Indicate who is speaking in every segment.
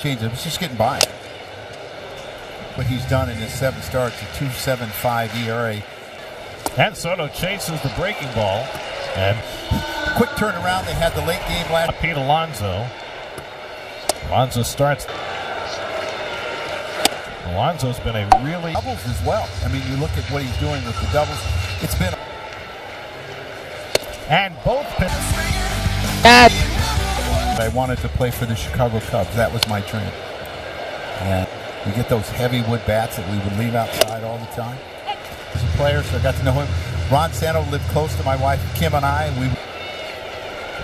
Speaker 1: Change-up. He's just getting by. What he's done in his 7 starts, a 2.75 ERA.
Speaker 2: And Soto chases the breaking ball. And
Speaker 1: quick turnaround. They had the late game last.
Speaker 2: Pete Alonso. Alonso starts. Alonso's been a really
Speaker 1: doubles as well. I mean, you look at what he's doing with the doubles. It's been.
Speaker 2: And both pitches.
Speaker 1: I wanted to play for the Chicago Cubs. That was my dream. And you get those heavy wood bats that we would leave outside all the time. As a player, so I got to know him. Ron Santo lived close to my wife Kim and I.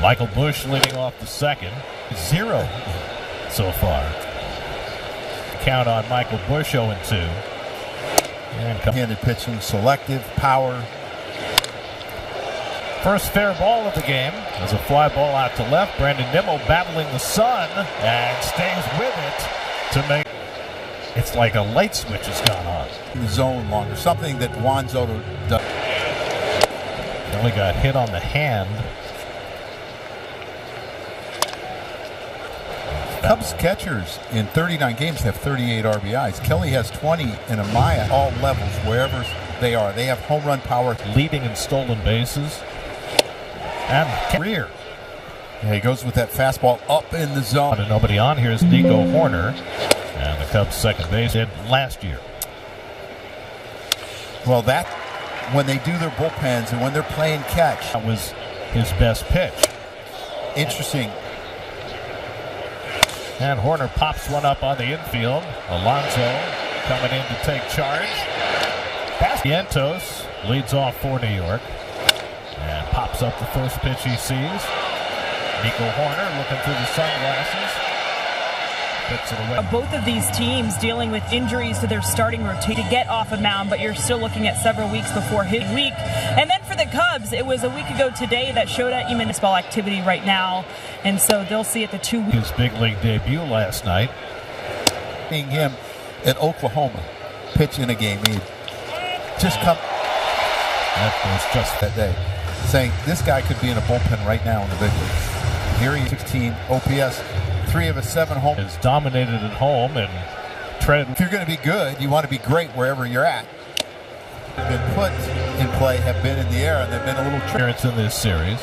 Speaker 2: Michael Busch leading off the second. 0 so far. Count on Michael Busch 0-2. And
Speaker 1: handed pitching, selective, power.
Speaker 2: First fair ball of the game. There's a fly ball out to left. Brandon Nimmo battling the sun and stays with it to make. It's like a light switch has gone on.
Speaker 1: In the zone longer. Something that Juan Soto does.
Speaker 2: Only got hit on the hand.
Speaker 1: Cubs catchers in 39 games have 38 RBIs. Kelly has 20 and Amaya, all levels, wherever they are. They have home run power.
Speaker 2: Leading in stolen bases. And career.
Speaker 1: Yeah, he goes with that fastball up in the zone.
Speaker 2: And nobody on here is Nico Horner. And the Cubs second base did last year.
Speaker 1: Well, that when they do their bullpens and when they're playing catch.
Speaker 2: That was his best pitch.
Speaker 1: Interesting.
Speaker 2: And Horner pops one up on the infield. Alonso coming in to take charge. Vientos leads off for New York. And pops up the first pitch he sees. Nico Horner looking through the sunglasses. Puts it away.
Speaker 3: Both of these teams dealing with injuries to their starting rotation to get off a mound, but you're still looking at several weeks before his week. And then for the Cubs, it was a week ago today that showed at baseball activity right now, and so they'll see it the 2 weeks.
Speaker 2: His big league debut last night.
Speaker 1: Seeing him at Oklahoma pitch in a game, he just come.
Speaker 2: That was just
Speaker 1: that day, saying this guy could be in a bullpen right now in the big leagues. Here he 16 OPS. 3 of his 7 home.
Speaker 2: Is dominated at home and tread.
Speaker 1: If you're going to be good, you want to be great wherever you're at. Been put in play, have been in the air, and they've been a little
Speaker 2: appearance in this series.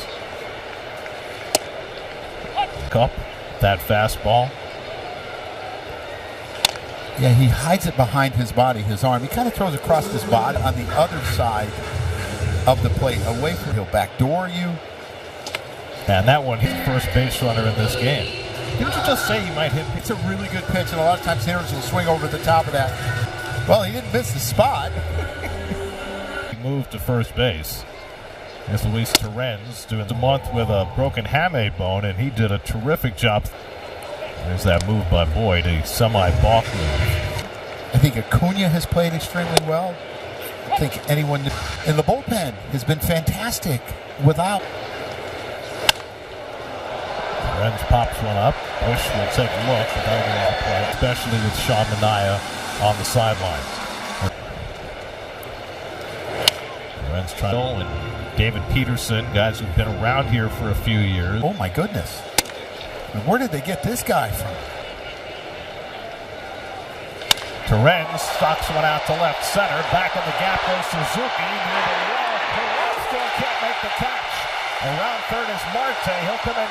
Speaker 2: Cup, that fastball.
Speaker 1: Yeah, he hides it behind his body, his arm. He kind of throws across his body on the other side of the plate, away from he'll backdoor you.
Speaker 2: And that one, he's the first base runner in this game. Didn't you just say you might hit?
Speaker 1: It's a really good pitch, and a lot of times hitters will swing over the top of that. Well, he didn't miss the spot.
Speaker 2: He moved to first base. As Luis Torrens doing the month with a broken hamate bone, and he did a terrific job. There's that move by Boyd, a semi-balk move.
Speaker 1: I think Acuna has played extremely well. I think anyone in the bullpen has been fantastic without.
Speaker 2: Torrens pops one up. Busch will take a look, but that'll be out of play, especially with Sean Manaea on the sidelines. Torrens trying, and David Peterson, guys who've been around here for a few years.
Speaker 1: Oh my goodness. And where did they get this guy from?
Speaker 2: Torrens stocks one out to left center. Back in the gap goes Suzuki near the wall. Torrens still can't make the catch. Around third is Marte. He'll come in.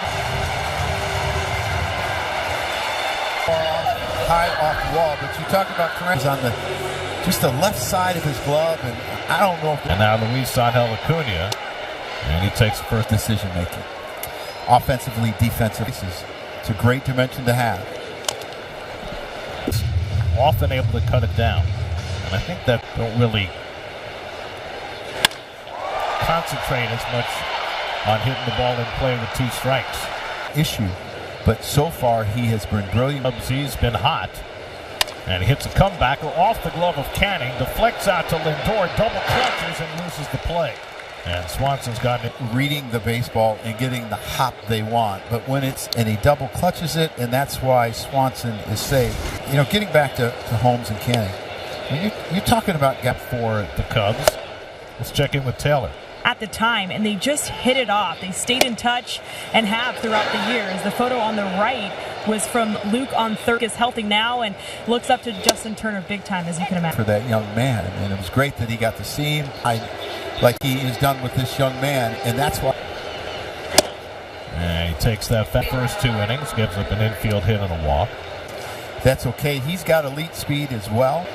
Speaker 1: High off the wall, but you talk about Torrens on just the left side of his glove, and I don't know if.
Speaker 2: And now Luis Angel Acuna, and he takes the first
Speaker 1: decision making. Offensively, defensively, it's a great dimension to have.
Speaker 2: Often able to cut it down, and I think that don't really concentrate as much on hitting the ball in play with 2 strikes.
Speaker 1: Issue, but so far he has been brilliant.
Speaker 2: He's been hot, and he hits a comebacker off the glove of Canning, deflects out to Lindor, double clutches and loses the play. And Swanson's gotten it.
Speaker 1: Reading the baseball and getting the hop they want, but when it's and he double clutches it, and that's why Swanson is safe. You know, getting back to Holmes and Canning, you're talking about gap
Speaker 2: for the Cubs. Let's check in with Taylor.
Speaker 3: At the time, and they just hit it off. They stayed in touch and have throughout the years. The photo on the right was from Luke on third. Is healthy now and looks up to Justin Turner big time, as you can imagine.
Speaker 1: For that young man, and it was great that he got to see him like he has done with this young man, and that's why.
Speaker 2: And he takes that first 2 innings, gives up an infield hit and a walk.
Speaker 1: That's okay. He's got elite speed as well.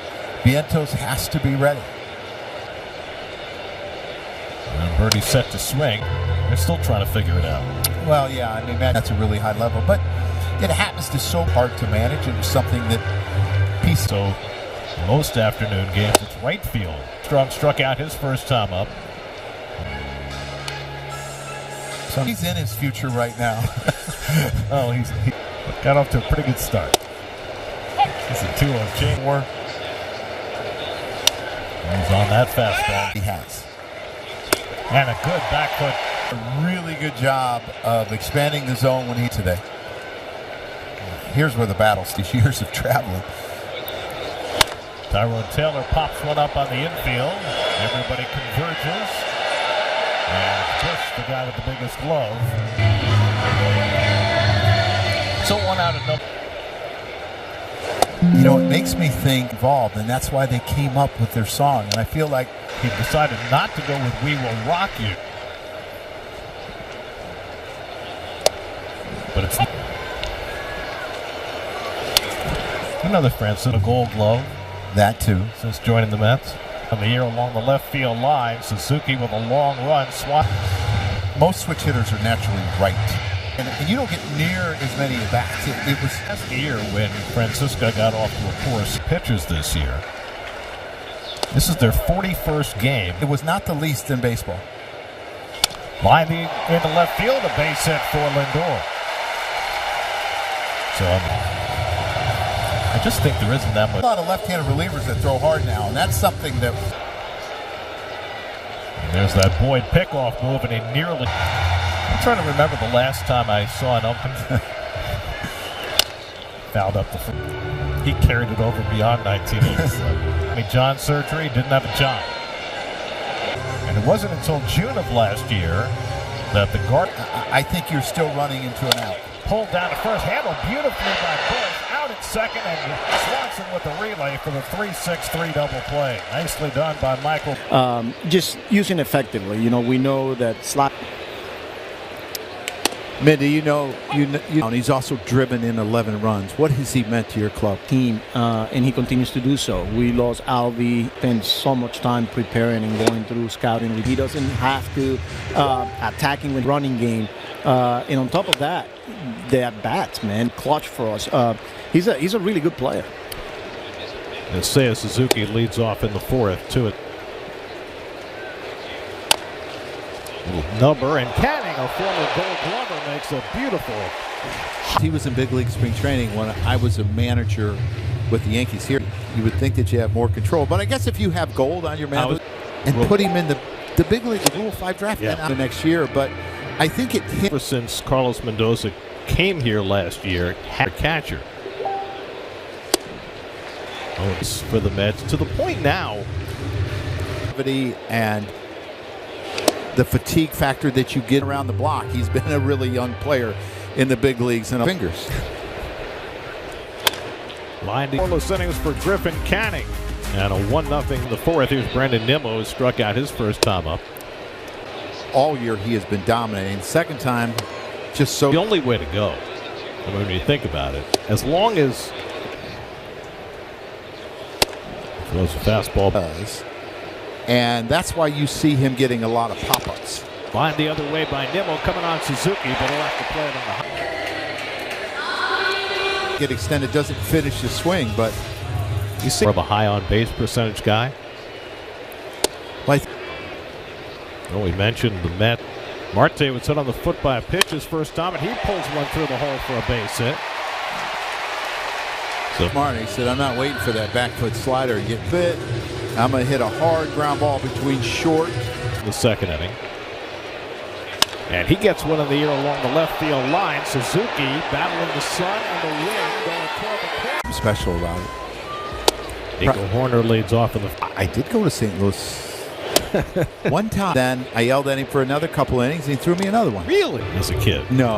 Speaker 1: Vientos has to be ready.
Speaker 2: And Birdie's set to swing. They're still trying to figure it out.
Speaker 1: Well, yeah, I mean, that's a really high level, but it happens to so hard to manage. It was something that
Speaker 2: So most afternoon games, it's right field. Strong struck out his first time up.
Speaker 1: So he's in his future right now.
Speaker 2: Oh, he got off to a pretty good start. It's a 2-0 change. He's on that fastball.
Speaker 1: He has.
Speaker 2: And a good back foot.
Speaker 1: A really good job of expanding the zone when he today. Here's where the battle's these years of traveling.
Speaker 2: Tyrone Taylor pops one up on the infield. Everybody converges. And Bush, the guy with the biggest glove. So 1 out of no.
Speaker 1: You know, it makes me think involved, and that's why they came up with their song. And I feel like
Speaker 2: he decided not to go with "We Will Rock You." But it's another Francisco Gold Glove.
Speaker 1: That too.
Speaker 2: Since joining the Mets. On the year along the left field line, Suzuki with a long run.
Speaker 1: Most switch hitters are naturally right. And you don't get near as many at bats. It was
Speaker 2: last year when Francisco got off to a poor pitchers this year. This is their 41st game.
Speaker 1: It was not the least in baseball.
Speaker 2: Lining into left field, a base hit for Lindor. So I just think there isn't that much.
Speaker 1: A lot of left-handed relievers that throw hard now, and that's something that.
Speaker 2: And there's that Boyd pickoff move, and he nearly. I'm trying to remember the last time I saw an open. Fouled up the front. He carried it over beyond 1987. John surgery, didn't have a job. And it wasn't until June of last year that the guard.
Speaker 1: I think you're still running into an out.
Speaker 2: Pulled down to first, handled beautifully by Bush. Out at second, and Swanson with the relay for the 3-6-3 double play. Nicely done by Michael.
Speaker 4: Just using effectively. You know, we know that slot.
Speaker 1: Mindy, you know, he's also driven in 11 runs. What has he meant to your club?
Speaker 4: Team, and he continues to do so. We lost Alvy, spent so much time preparing and going through scouting. He doesn't have to attacking with running game. And on top of that, the at-bats, man, clutch for us. He's a really good player.
Speaker 2: And Seiya Suzuki leads off in the 4th to it. Number and Canning, a former Gold Glover, makes a beautiful.
Speaker 1: He was in big league spring training when I was a manager with the Yankees here. You would think that you have more control, but I guess if you have gold on your mantle and put him in the big league, the Rule 5 draft the next year, but I think it hit.
Speaker 2: Ever since Carlos Mendoza came here last year, had a catcher. Oh, it's for the Mets to the point now.
Speaker 1: And the fatigue factor that you get around the block. He's been a really young player in the big leagues and fingers.
Speaker 2: Line scoreless innings for Griffin Canning. And a 1-0 in the 4th. Here's Brandon Nimmo, who struck out his first time up.
Speaker 1: All year he has been dominating. Second time, just so.
Speaker 2: The only way to go, I mean, when you think about it, as long as throws a fastball.
Speaker 1: Does. And that's why you see him getting a lot of pop-ups.
Speaker 2: Line the other way by Nimmo, coming on Suzuki, but he'll have to play it on the high.
Speaker 1: Get extended, doesn't finish the swing, but
Speaker 2: you see more of a high on base percentage guy.
Speaker 1: Like,
Speaker 2: well, we mentioned the Met. Marte was hit on the foot by a pitch his first time, and he pulls one through the hole for a base hit. So
Speaker 1: Marty said, "I'm not waiting for that back foot slider to get bit. I'm going to hit a hard ground ball between short."
Speaker 2: The second inning. And he gets one in the air along the left field line. Suzuki battling the sun and the wind going toward the corner.
Speaker 1: Special about it.
Speaker 2: Nico Horner leads off in the.
Speaker 1: I did go to St. Louis one time. Then I yelled at him for another couple innings, and he threw me another one.
Speaker 2: Really? As a kid?
Speaker 1: No,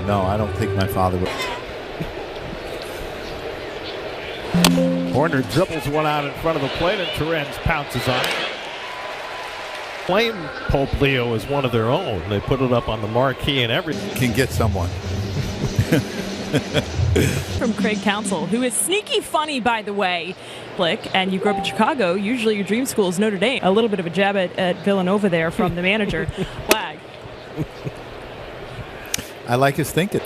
Speaker 1: I don't think my father would.
Speaker 2: Horner dribbles one out in front of the plate, and Torrens pounces on it. Claim Pope Leo is one of their own. They put it up on the marquee and everything.
Speaker 1: Can get someone.
Speaker 3: From Craig Counsell, who is sneaky funny, by the way. Blick, and you grew up in Chicago. Usually your dream school is Notre Dame. A little bit of a jab at Villanova there from the manager. Flag.
Speaker 1: I like his thinking.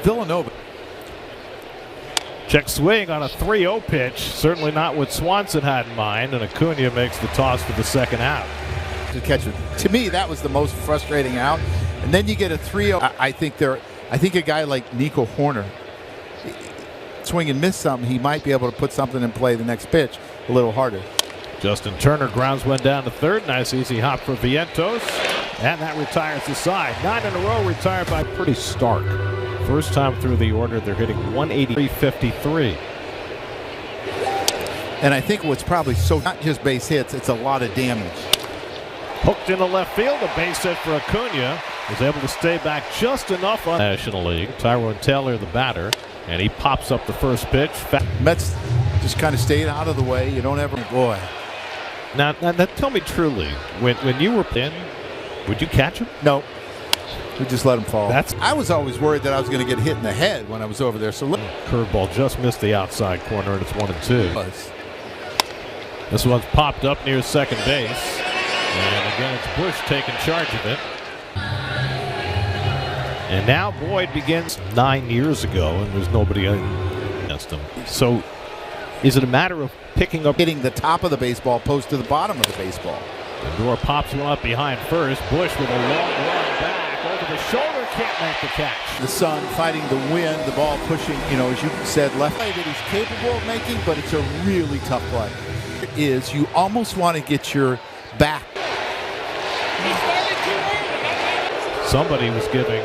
Speaker 1: Villanova.
Speaker 2: Check swing on a 3-0 pitch. Certainly not what Swanson had in mind, and Acuna makes the toss for the second out.
Speaker 1: To catch it. To me, that was the most frustrating out. And then you get a 3-0. I think a guy like Nico Horner, swing and miss something, he might be able to put something in play the next pitch a little harder.
Speaker 2: Justin Turner grounds one down to third. Nice easy hop for Vientos. And that retires the side. 9 in a row retired by pretty stark. First time through the order, they're hitting 183.53.
Speaker 1: And I think what's probably not just base hits, it's a lot of damage.
Speaker 2: Hooked into left field, a base hit for Acuna. Was able to stay back just enough on National League. Tyrone Taylor, the batter, and he pops up the first pitch.
Speaker 1: Mets just kind of stayed out of the way. You don't ever, boy.
Speaker 2: Now tell me truly, when you were in, would you catch him?
Speaker 1: No. We just let him fall. I was always worried that I was going to get hit in the head when I was over there. So look.
Speaker 2: Curveball just missed the outside corner, and it's 1-2. This one's popped up near second base. And again, it's Bush taking charge of it. And now Boyd begins 9 years ago, and there's nobody against him. So is it a matter of picking up,
Speaker 1: hitting the top of the baseball opposed to the bottom of the baseball?
Speaker 2: Lindor pops one up behind first. Bush with a long run back over the shoulder, can't make the catch.
Speaker 1: The sun fighting the wind, the ball pushing, as you said, left play that he's capable of making, but it's a really tough play. It is, you almost want to get your back.
Speaker 2: Somebody was giving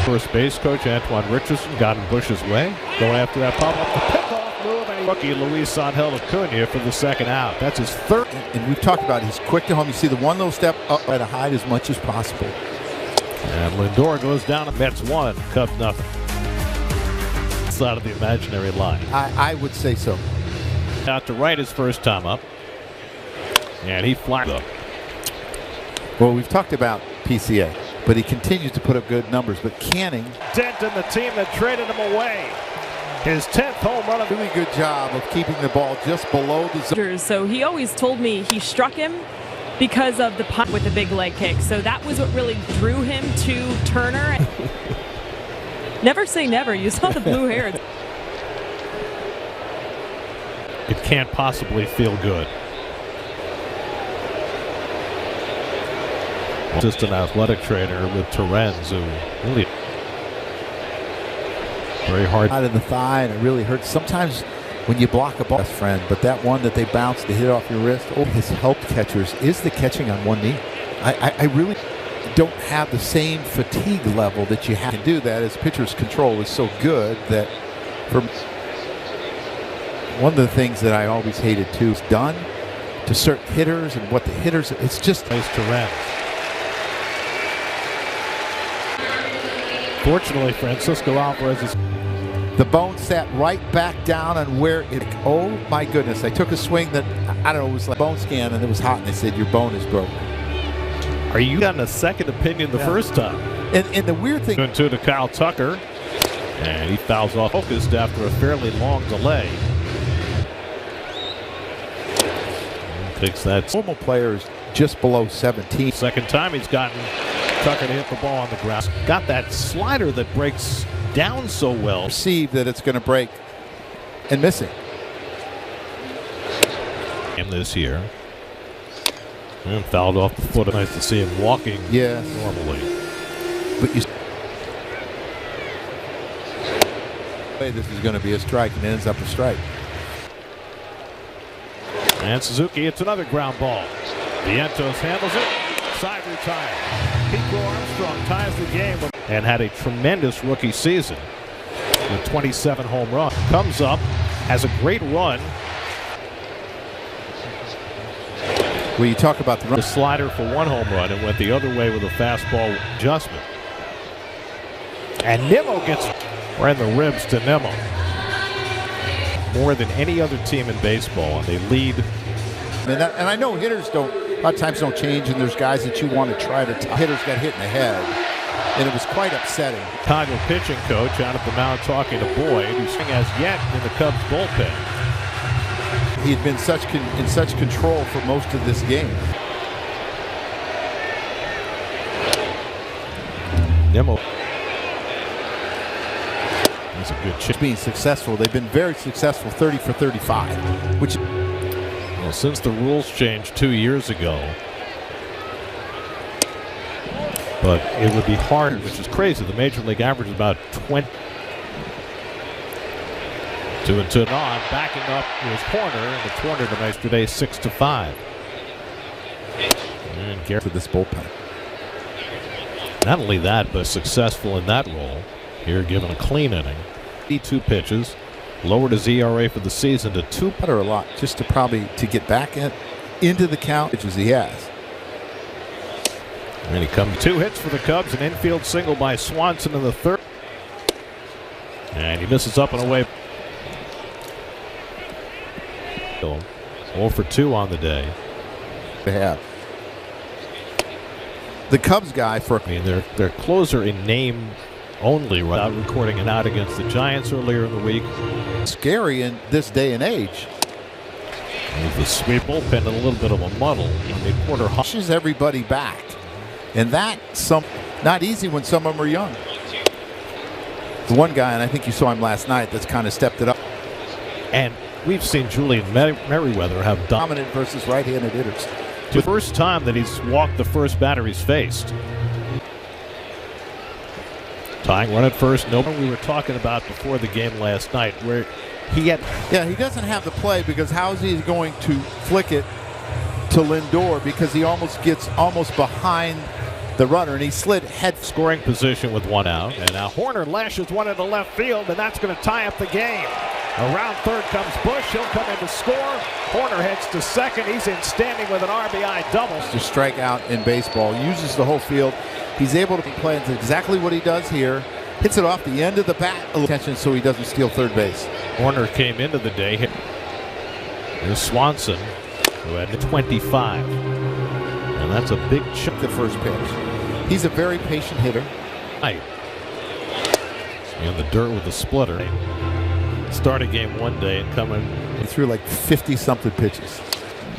Speaker 2: first base coach Antoine Richardson, got in Bush's way, going after that pop up, the pickoff move, and rookie Luis Angel Acuna for the second out. That's his third.
Speaker 1: And we've talked about he's quick to home. You see the one little step up, try to hide as much as possible.
Speaker 2: And Lindor goes down and Mets 1, Cubs nothing. It's out of the imaginary line.
Speaker 1: I would say so.
Speaker 2: Out to right his first time up, and he flagged up.
Speaker 1: Well, we've talked about PCA, but he continues to put up good numbers. But Canning,
Speaker 2: dent in the team that traded him away. His 10th home run.
Speaker 1: A really good job of keeping the ball just below the zone.
Speaker 3: So he always told me he struck him because of the punt with the big leg kick. So that was what really drew him to Turner. Never say never. You saw the blue hair.
Speaker 2: It can't possibly feel good. Just an athletic trainer with Torrens, who really very hard
Speaker 1: out of the thigh, and it really hurts. Sometimes when you block a ball, best friend, but that one that they bounce to hit off your wrist, has helped catchers is the catching on one knee. I really don't have the same fatigue level that you have to do that, as pitcher's control is so good that for one of the things that I always hated too is done to certain hitters and what the hitters, it's just
Speaker 2: nice Torrens. Fortunately, Francisco Alvarez is.
Speaker 1: The bone sat right back down on where it. Oh my goodness! I took a swing that I don't know. It was like a bone scan, and it was hot. And they said your bone is broken.
Speaker 2: Are you getting a second opinion the first time?
Speaker 1: And the weird thing.
Speaker 2: Into to Kyle Tucker, and he fouls off focused after a fairly long delay. Takes that.
Speaker 1: Normal players just below 17.
Speaker 2: Second time he's gotten Tucker to hit the ball on the ground. Got that slider that breaks down so well.
Speaker 1: Perceive that it's going to break and missing.
Speaker 2: Him this year. And fouled off the foot. Nice to see him walking normally.
Speaker 1: But you this is going to be a strike, and it ends up a strike.
Speaker 2: And Suzuki, it's another ground ball. Vientos handles it. Side retired. Pico Armstrong ties the game and had a tremendous rookie season with 27 home runs. Comes up, has a great run.
Speaker 1: Well, you talk about
Speaker 2: the slider for one home run and went the other way with a fastball adjustment. And Nimmo gets right in the ribs to Nimmo. More than any other team in baseball, and they lead.
Speaker 1: And I know hitters a lot of times don't change, and there's guys that you want to try to hitters got hit in the head, and it was quite upsetting.
Speaker 2: Chicago pitching coach out at the mound talking to Boyd, who's as yet in the Cubs bullpen.
Speaker 1: He had been in such control for most of this game.
Speaker 2: Nimmo. That's a good chip.
Speaker 1: Being successful, they've been very successful, 30 for 35, which.
Speaker 2: Well, since the rules changed 2 years ago, but it would be hard, which is crazy. The major league average is about 20. 2-2 on, backing up his corner, and the corner the yesterday 6-5. And Garrett
Speaker 1: for this bullpen.
Speaker 2: Not only that, but successful in that role. Here, given a clean inning, 2 pitches, lowered his ERA for the season to 2.
Speaker 1: Better a lot, just to get back into the count, which he has.
Speaker 2: And he comes 2 hits for the Cubs, an infield single by Swanson in the third, and he misses up and away. 0 for 2 on the day.
Speaker 1: They have the Cubs guy for.
Speaker 2: I mean, their closer in name only, without recording an out against the Giants earlier in the week.
Speaker 1: Scary in this day and age.
Speaker 2: With the sweep bullpen in a little bit of a muddle. I mean, Porter
Speaker 1: pushes everybody back, and that's not easy when some of them are young. The one guy, and I think you saw him last night, that's kind of stepped it up.
Speaker 2: And we've seen Julian Merriweather have
Speaker 1: dominant versus right-handed hitters.
Speaker 2: The first time that he's walked the first batter he's faced. Tying run at first. No one we were talking about before the game last night, where he had.
Speaker 1: Yeah, he doesn't have the play because how's he going to flick it to Lindor, because he gets behind the runner, and he slid head.
Speaker 2: Scoring position with 1 out, and now Horner lashes one into left field, and that's going to tie up the game. Around third comes Bush. He'll come in to score. Horner heads to second. He's in standing with an RBI double.
Speaker 1: To strike out in baseball, uses the whole field. He's able to play into exactly what he does here. Hits it off the end of the bat. Attention, so he doesn't steal third base.
Speaker 2: Horner came into the day. Here's Swanson, who had 25. And that's a big chunk.
Speaker 1: The first pitch. He's a very patient hitter.
Speaker 2: In the dirt with the splitter. Started game one day and coming.
Speaker 1: He threw like 50-something pitches.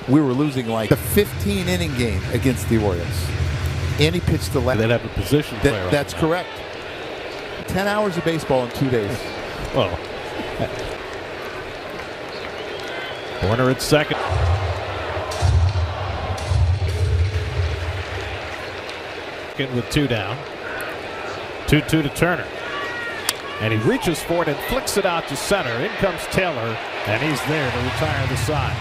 Speaker 1: We were losing like a 15-inning game against the Orioles. And he pitched the left.
Speaker 2: They'd have a position player.
Speaker 1: That's correct. 10 hours of baseball in 2 days.
Speaker 2: Well, Horner at second. With 2 down. 2-2 to Turner. And he reaches for it and flicks it out to center. In comes Taylor, and he's there to retire the side.